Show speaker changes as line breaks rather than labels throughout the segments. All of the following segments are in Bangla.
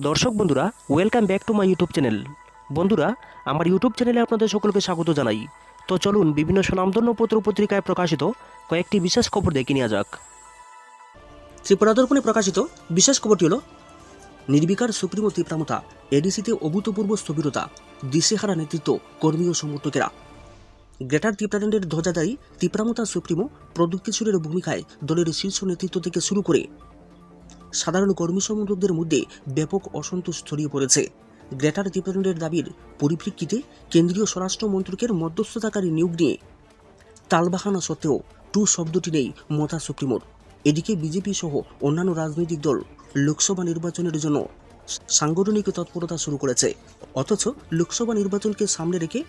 দর্শক বন্ধুরা, welcome back to my YouTube channel. বন্ধুরা, আমার ইউটিউব চ্যানেলে আপনাদের সকলকে স্বাগত জানাই। তো চলুন বিভিন্ন স্বনামধন্য পত্র পত্রিকায় প্রকাশিত কয়েকটি বিশেষ খবর দেখে নেওয়া যাক। ত্রিপুরা দর্পণে প্রকাশিত বিশেষ খবরটি হল নির্বিকার সুপ্রিমো তীব্রামতা, এডিসিতে অভূতপূর্ব স্থবিরতা, দিশেহারা নেতৃত্ব, কর্মী ও সমর্থকেরা। গ্রেটার ত্রিপুরাল্যান্ডের ধ্বজাধারী তীব্রামতা সুপ্রিমো প্রদ্যুৎ কিশোরের ভূমিকায় দলের শীর্ষ নেতৃত্ব থেকে শুরু করে সাধারণ কর্মী সমর্থকদের মধ্যে ব্যাপক অসন্তোষ ছড়িয়ে পড়েছে। গ্রেটার ত্রিপুরাল্যান্ডের দাবির পরিপ্রেক্ষিতে কেন্দ্রীয় স্বরাষ্ট্র মন্ত্রকের মধ্যস্থতাকারী নিয়োগ নিয়ে তালবাহানা সত্ত্বেও টু শব্দটি নেই মতা সুপ্রিমোর। এদিকে বিজেপি সহ অন্যান্য রাজনৈতিক দল লোকসভা নির্বাচনের জন্য সাংগঠনিক তৎপরতা শুরু করেছে। অথচ লোকসভা নির্বাচনকে সামনে রেখে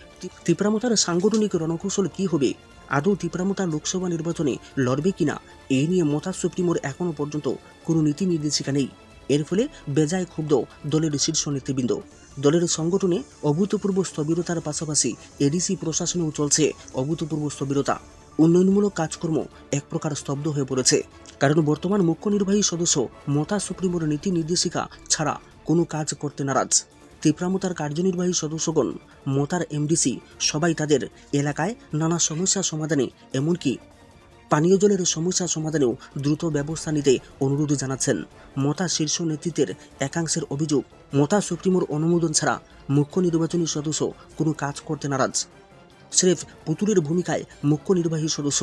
তীব্রামতার সাংগঠনিক রণকৌশল কী হবে, আদৌ তীব্রামতা লোকসভা নির্বাচনে লড়বে কিনা, এই নিয়ে মতা সুপ্রিমোর এখনও পর্যন্ত কোনো নীতি নির্দেশিকা নেই। এর ফলে বেজায় ক্ষুব্ধ দলের শীর্ষ নেতৃবৃন্দ। দলের সংগঠনে অভূতপূর্ব স্থবিরতার পাশাপাশি এডিসি প্রশাসনেও চলছে অভূতপূর্ব স্থবিরতা। উন্নয়নমূলক কাজকর্ম এক প্রকার স্তব্ধ হয়ে পড়েছে, কারণ বর্তমান মুখ্য নির্বাহী সদস্য মতা সুপ্রিমোর নীতি নির্দেশিকা ছাড়া কোনো কাজ করতে নারাজ। তীব্রামতার কার্যনির্বাহী সদস্যগণ, মতার এমডিসি সবাই তাদের এলাকায় নানা সমস্যা সমাধানে, এমনকি পানীয় জলের সমস্যা সমাধানেও দ্রুত ব্যবস্থা নিতে অনুরোধ জানাচ্ছেন। মতা শীর্ষ নেতৃত্বের একাংশের অভিযোগ, মতা সুপ্রিমোর অনুমোদন ছাড়া মুখ্য নির্বাচনী সদস্য কোনো কাজ করতে নারাজ, স্রেফ পুতুলের ভূমিকায় মুখ্য নির্বাহী সদস্য।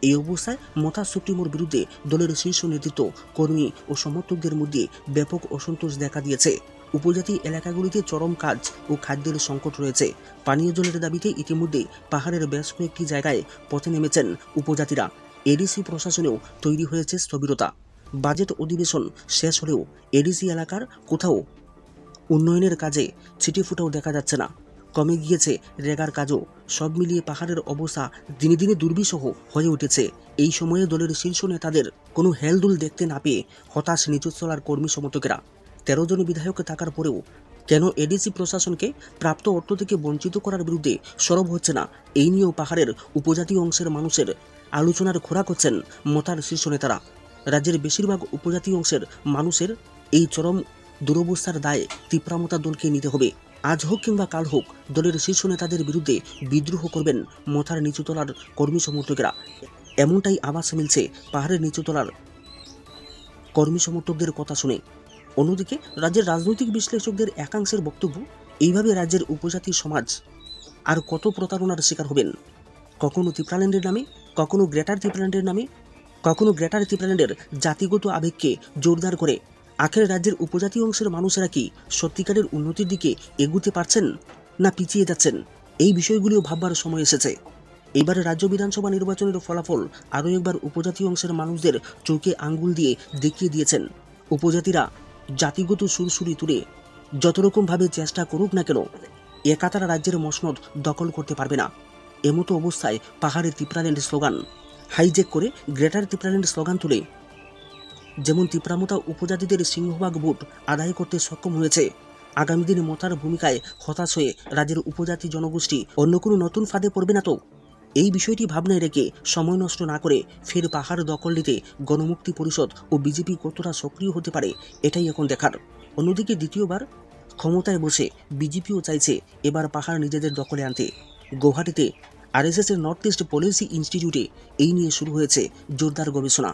এই অবস্থায় মতা সুপ্রিমোর বিরুদ্ধে দলের শীর্ষ নেতৃত্ব, কর্মী ও সমর্থকদের মধ্যে ব্যাপক অসন্তোষ দেখা দিয়েছে। উপজাতি এলাকাগুলিতে চরম কাজ ও খাদ্যের সংকট রয়েছে। পানীয় জলের দাবিতে ইতিমধ্যে পাহাড়ের বেশ কয়েকটি জায়গায় পথে নেমেছেন উপজাতিরা। এডিসি প্রশাসনেও তৈরি হয়েছে স্থবিরতা। বাজেট অধিবেশন শেষ হলেও এডিসি এলাকার কোথাও উন্নয়নের কাজে ছিটেফোঁটাও দেখা যাচ্ছে না। কমে গিয়েছে রেগার কাজও। সব মিলিয়ে পাহাড়ের অবস্থা দিনে দিনে দুর্বিষহ হয়ে উঠেছে। এই সময়ে দলের শীর্ষ নেতাদের কোনো হেলদোল দেখতে না পেয়ে হতাশ নিচুতলার কর্মী সমর্থকেরা। 13 জন বিধায়ক থাকার পরেও কেন এডিসি প্রশাসনকে প্রাপ্ত অর্থ থেকে বঞ্চিত করার বিরুদ্ধে সরব হচ্ছে না, এই নিয়েও পাহাড়ের উপজাতি অংশের মানুষের আলোচনার খোরাক হচ্ছেন মতার শীর্ষ নেতারা। রাজ্যের বেশিরভাগ উপজাতি অংশের মানুষের এই চরম দুরবস্থার দায় তীব্রামতা দলকে নিতে হবে। আজ হোক কিংবা কাল হোক দলের শীর্ষ নেতাদের বিরুদ্ধে বিদ্রোহ করবেন মথার নিচুতলার কর্মী সমর্থকেরা। এমনটাই আভাস মিলছে পাহাড়ের নিচুতলার কর্মী সমর্থকদের কথা শুনে। অন্যদিকে রাজ্যের রাজনৈতিক বিশ্লেষকদের একাংশের বক্তব্য, এইভাবে রাজ্যের উপজাতি সমাজ আর কত প্রতারণার শিকার হবেন। কখনো ত্রিপুরাল্যান্ডের নামে, কখনো গ্রেটার ত্রিপুরাল্যান্ডের নামে, কখনো গ্রেটার ত্রিপুরাল্যান্ডের জাতিগত আবেগকে জোরদার করে। আখের রাজ্যের উপজাতি অংশের মানুষেরা কি সত্যিকারের উন্নতির দিকে এগুতে পারছেন, না পিছিয়ে যাচ্ছেন? এই বিষয়গুলিও ভাববার সময় এসেছে। এবারে রাজ্য বিধানসভা নির্বাচনের ফলাফল আরও একবার উপজাতি অংশের মানুষদের চোখে আঙ্গুল দিয়ে দেখিয়ে দিয়েছেন। উপজাতিরা জাতিগত সুরসুরি তুলে যত রকমভাবে চেষ্টা করুক না কেন, একাতারা রাজ্যের মসনদ দখল করতে পারবে না। এমতো অবস্থায় পাহাড়ের ত্রিপুরাল্যান্ড স্লোগান হাইজ্যাক করে গ্রেটার ত্রিপুরাল্যান্ড স্লোগান তুলে যেমন তীব্রামতা উপজাতিদের সিংহভাগ ভোট আদায় করতে সক্ষম হয়েছে, আগামী দিনে মতার ভূমিকায় হতাশ হয়ে রাজ্যের উপজাতি জনগোষ্ঠী অন্য কোনো নতুন ফাঁদে পড়বে না তো? এই বিষয়টি ভাবনায় রেখে সময় নষ্ট না করে ফের পাহাড় দখল নিতে গণমুক্তি পরিষদ ও বিজেপি কতটা সক্রিয় হতে পারে, এটাই এখন দেখার। অন্যদিকে দ্বিতীয়বার ক্ষমতায় বসে বিজেপিও চাইছে এবার পাহাড় নিজেদের দখলে আনতে। গৌহাটিতে আরএসএসের নর্থ ইস্ট পলিসি ইনস্টিটিউটে এই নিয়ে শুরু হয়েছে জোরদার গবেষণা।